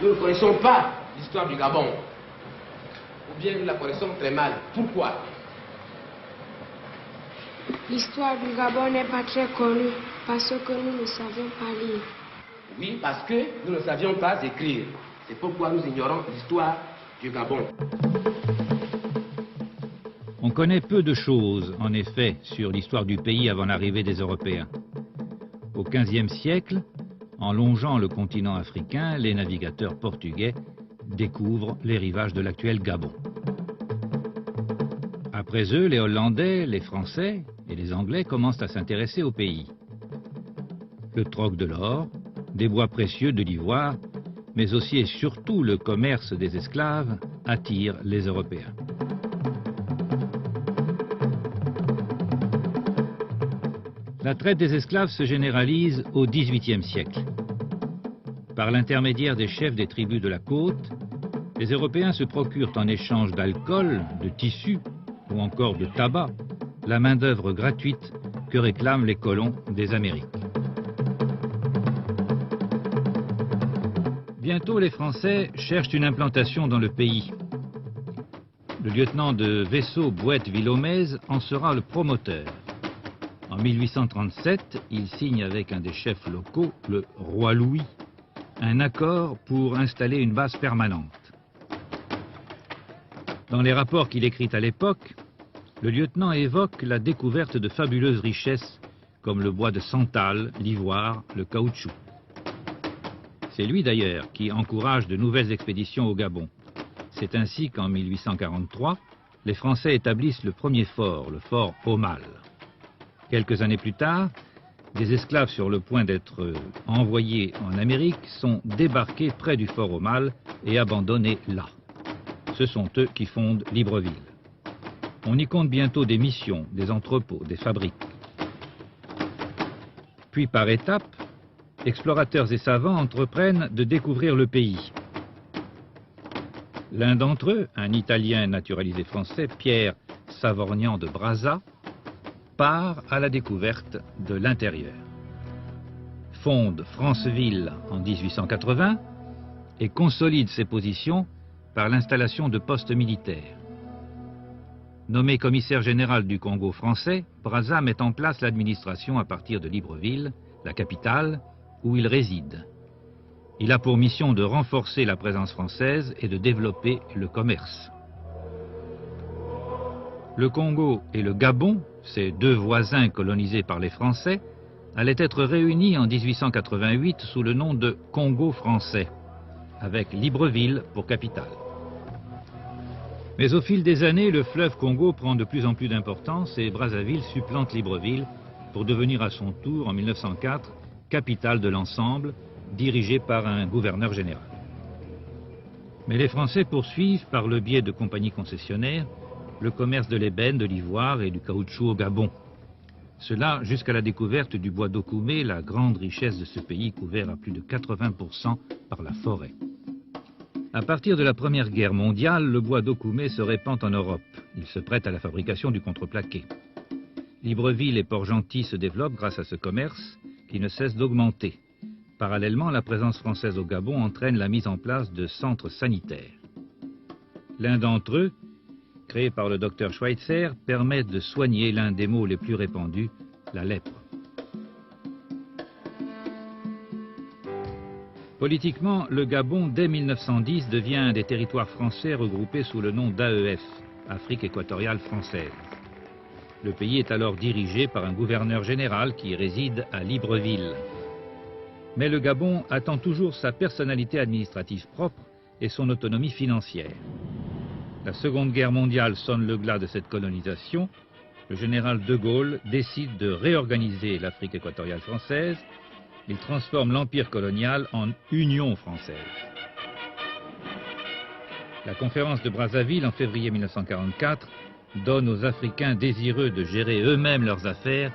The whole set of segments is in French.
nous ne connaissons pas l'histoire du Gabon. Ou bien nous la connaissons très mal. Pourquoi? L'histoire du Gabon n'est pas très connue parce que nous ne savions pas lire. Oui, parce que nous ne savions pas écrire. C'est pourquoi nous ignorons l'histoire du Gabon. On connaît peu de choses, en effet, sur l'histoire du pays avant l'arrivée des Européens. Au XVe siècle, en longeant le continent africain, les navigateurs portugais découvrent les rivages de l'actuel Gabon. Après eux, les Hollandais, les Français et les Anglais commencent à s'intéresser au pays. Le troc de l'or, des bois précieux, de l'ivoire, mais aussi et surtout le commerce des esclaves attire les Européens. La traite des esclaves se généralise au XVIIIe siècle. Par l'intermédiaire des chefs des tribus de la côte, les Européens se procurent en échange d'alcool, de tissus ou encore de tabac la main-d'œuvre gratuite que réclament les colons des Amériques. Bientôt, les Français cherchent une implantation dans le pays. Le lieutenant de vaisseau Bouët-Villomèze en sera le promoteur. En 1837, il signe avec un des chefs locaux, le roi Louis, un accord pour installer une base permanente. Dans les rapports qu'il écrit à l'époque, le lieutenant évoque la découverte de fabuleuses richesses comme le bois de santal, l'ivoire, le caoutchouc. C'est lui d'ailleurs qui encourage de nouvelles expéditions au Gabon. C'est ainsi qu'en 1843, les Français établissent le premier fort, le fort Aumale. Quelques années plus tard, des esclaves sur le point d'être envoyés en Amérique sont débarqués près du fort Aumale et abandonnés là. Ce sont eux qui fondent Libreville. On y compte bientôt des missions, des entrepôts, des fabriques. Puis par étapes, explorateurs et savants entreprennent de découvrir le pays. L'un d'entre eux, un Italien naturalisé français, Pierre Savorgnan de Brazza, part à la découverte de l'intérieur. Fonde Franceville en 1880 et consolide ses positions par l'installation de postes militaires. Nommé commissaire général du Congo français, Brazza met en place l'administration à partir de Libreville, la capitale, où il réside. Il a pour mission de renforcer la présence française et de développer le commerce. Le Congo et le Gabon, ces deux voisins colonisés par les Français, allaient être réunis en 1888 sous le nom de Congo français, avec Libreville pour capitale. Mais au fil des années, le fleuve Congo prend de plus en plus d'importance et Brazzaville supplante Libreville pour devenir à son tour, en 1904, capitale de l'ensemble, dirigée par un gouverneur général. Mais les Français poursuivent, par le biais de compagnies concessionnaires, le commerce de l'ébène, de l'ivoire et du caoutchouc au Gabon. Cela jusqu'à la découverte du bois d'Okoumé, la grande richesse de ce pays couvert à plus de 80% par la forêt. À partir de la Première Guerre mondiale, le bois d'Okoumé se répand en Europe. Il se prête à la fabrication du contreplaqué. Libreville et Port-Gentil se développent grâce à ce commerce qui ne cesse d'augmenter. Parallèlement, la présence française au Gabon entraîne la mise en place de centres sanitaires. L'un d'entre eux, créé par le docteur Schweitzer, permet de soigner l'un des maux les plus répandus, la lèpre. Politiquement, le Gabon, dès 1910, devient un des territoires français regroupés sous le nom d'AEF, Afrique équatoriale française. Le pays est alors dirigé par un gouverneur général qui réside à Libreville. Mais le Gabon attend toujours sa personnalité administrative propre et son autonomie financière. La Seconde Guerre mondiale sonne le glas de cette colonisation. Le général de Gaulle décide de réorganiser l'Afrique équatoriale française. Il transforme l'empire colonial en Union française. La conférence de Brazzaville en février 1944 donne aux Africains désireux de gérer eux-mêmes leurs affaires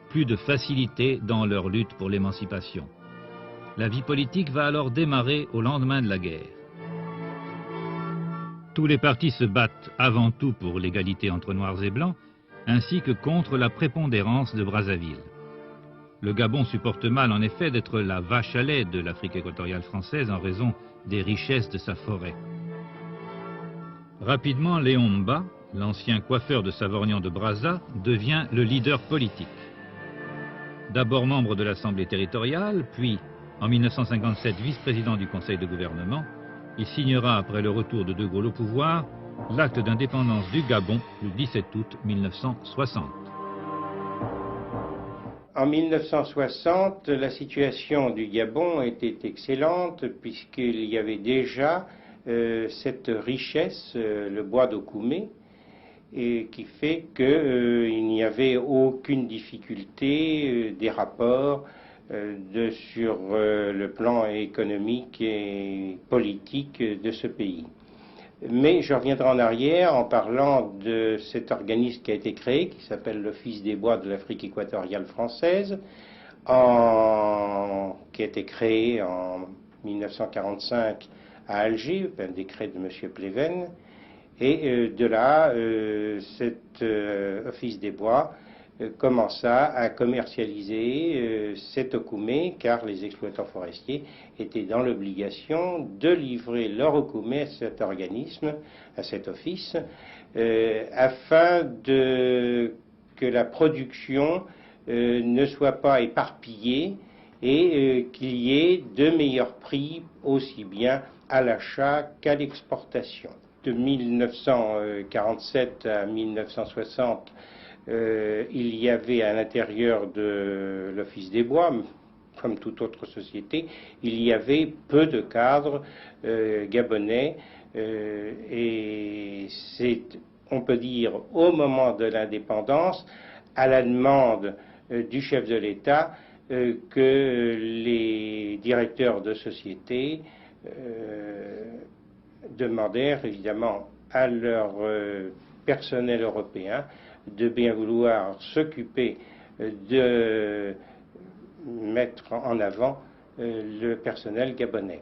plus de facilité dans leur lutte pour l'émancipation. La vie politique va alors démarrer au lendemain de la guerre. Tous les partis se battent avant tout pour l'égalité entre Noirs et Blancs, ainsi que contre la prépondérance de Brazzaville. Le Gabon supporte mal en effet d'être la vache à lait de l'Afrique équatoriale française en raison des richesses de sa forêt. Rapidement, Léon Mba, l'ancien coiffeur de Savorgnan de Brazza, devient le leader politique. D'abord membre de l'Assemblée territoriale, puis en 1957 vice-président du Conseil de gouvernement, il signera après le retour de De Gaulle au pouvoir l'acte d'indépendance du Gabon le 17 août 1960. En 1960, la situation du Gabon était excellente puisqu'il y avait déjà cette richesse, le bois d'Okoumé, et qui fait qu'il n'y avait aucune difficulté des rapports sur le plan économique et politique de ce pays. Mais je reviendrai en arrière en parlant de cet organisme qui a été créé, qui s'appelle l'Office des bois de l'Afrique équatoriale française, qui a été créé en 1945 à Alger, un décret de M. Pleven. Et de là, cet Office des bois commença à commercialiser cet okoumé, car les exploitants forestiers étaient dans l'obligation de livrer leur okoumé à cet organisme, à cet office, afin que la production ne soit pas éparpillée et qu'il y ait de meilleurs prix aussi bien à l'achat qu'à l'exportation. De 1947 à 1960, il y avait à l'intérieur de l'Office des bois, comme toute autre société, il y avait peu de cadres gabonais et c'est, on peut dire, au moment de l'indépendance, à la demande du chef de l'État, que les directeurs de société demandèrent évidemment à leur personnel européen de bien vouloir s'occuper de mettre en avant le personnel gabonais.